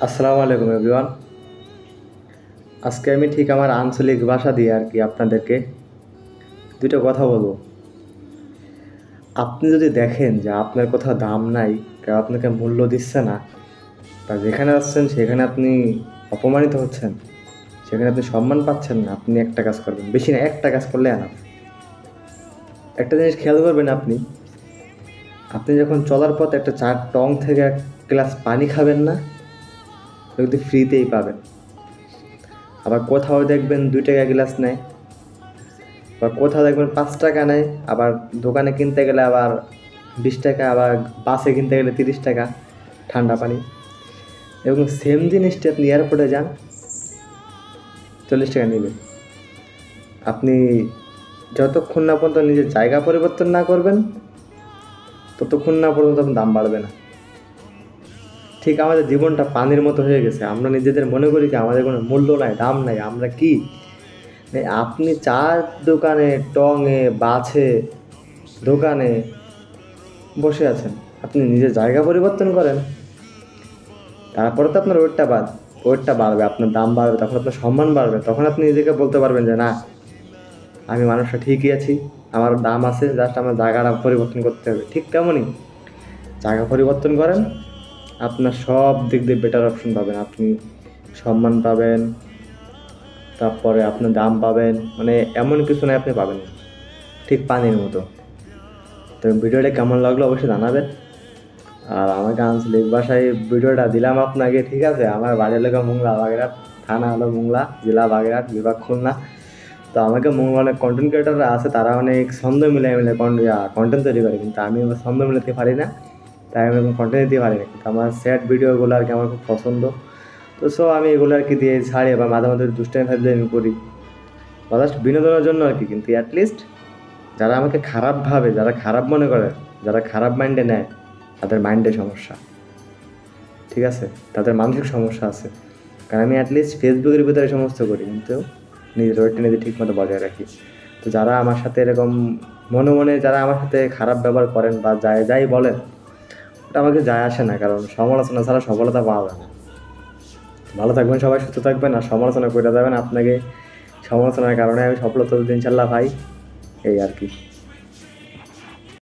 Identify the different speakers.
Speaker 1: আসসালামু আলাইকুম এভরিওয়ান। আজকে আমি ঠিক আমার আঞ্চলিক ভাষা দিয়ে আর কি আপনাদেরকে দুটো কথা বলবো। আপনি যদি দেখেন যে আপনার কোথাও দাম নাই, কেউ আপনাকে মূল্য দিচ্ছে না, বা যেখানে আসছেন সেখানে আপনি অপমানিত হচ্ছেন, সেখানে আপনি সম্মান পাচ্ছেন না, আপনি একটা কাজ করবেন, বেশি না একটা কাজ করলে আনা। একটা জিনিস খেয়াল করবেন, আপনি আপনি যখন চলার পথে একটা চার টং থেকে এক গ্লাস পানি খাবেন না, ওটা কিন্তু ফ্রিতেই পাবেন। আবার কোথাও দেখবেন 2 টাকা গ্লাস নেয়, বা কোথাও দেখবেন 5 টাকা নেয়, আবার দোকানে কিনতে গেলে আবার 20 টাকা, আবার বাসে কিনতে গেলে 30 টাকা ঠান্ডা পানি। এবং সেম জিনিসটি আপনি এয়ারপোর্টে যান, 40 টাকা নেবে। আপনি যতক্ষণ না পর্যন্ত নিজের জায়গা পরিবর্তন না করবেন, ততক্ষণ না পর্যন্ত আপনার দাম বাড়বে না। ঠিক আমাদের জীবনটা পানির মতো হয়ে গেছে। আমরা নিজেদের মনে করি কি আমাদের কোনো মূল্য নাই, দাম নাই, আমরা কি। আপনি চার দোকানে, টঙে, বাছে, দোকানে বসে আছেন, আপনি নিজের জায়গা পরিবর্তন করেন, তারপরে তো আপনার ওয়েটটা বাড়বে, আপনার দাম বাড়বে, তখন আপনার সম্মান বাড়বে, তখন আপনি নিজেকে বলতে পারবেন যে না, আমি মানুষটা ঠিকই আছি, আমার দাম আছে, জাস্ট আমার জায়গাটা পরিবর্তন করতে হবে। ঠিক তেমনই জায়গা পরিবর্তন করেন, আপনার সব দিক দিয়ে বেটার অপশন পাবেন। আপনি সম্মান পাবেন, তারপরে আপনার দাম পাবেন, মানে এমন কিছু নয় আপনি পাবেন না, ঠিক পানির মতো। তো ভিডিওটা কেমন লাগলো অবশ্যই জানাবেন। আর আমাকে আঞ্চলিক ভাষায় ভিডিওটা দিলাম আপনাকে, ঠিক আছে। আমার বাড়ি এলাকা মোংলা, বাগেরহাট, থানা হলো মোংলা, জেলা বাগেরহাট, বিভাগ খুলনা। তো আমাকে মোংলা অনেক কন্টেন্ট ক্রিয়েটাররা আছে, তারা অনেক ছন্দ মিলে মিলে কন্টেন্ট তৈরি করে, কিন্তু আমি আমার ছন্দ মিলাতে পারি না, তাই আমি এরকম কন্টেন্ট দিতে পারি না। কিন্তু আমার স্যাড ভিডিওগুলো আর কি আমার খুব পছন্দ। তো আমি এগুলো আর কি দিয়ে ছাড়ি, বা মাঝে মাঝে দুষ্টামি ফাজলামি আমি করি, বা জাস্ট বিনোদনের জন্য আর কি। কিন্তু অ্যাটলিস্ট যারা আমাকে খারাপ ভাবে, যারা খারাপ মনে করে, যারা খারাপ মাইন্ডে নেয়, তাদের মাইন্ডে সমস্যা, ঠিক আছে, তাদের মানসিক সমস্যা আছে। কারণ আমি অ্যাটলিস্ট ফেসবুকের ভিতরে সমস্ত করি, কিন্তু নিজের ওয়েটটা নিজে ঠিক মতো বজায় রাখি। তো যারা আমার সাথে এরকম মনে মনে যারা আমার সাথে খারাপ ব্যবহার করেন বা যাই বলেন, ওটা আমাকে যায় আসে না, কারণ সমালোচনা ছাড়া সফলতা পাওয়া যায় না। ভালো থাকবেন সবাই, সুস্থ থাকবেন, আর সমালোচনা করে যাবেন। আপনাকে সমালোচনার কারণে আমি সফলতা ইনশাল্লাহ পাই, এই আর কি।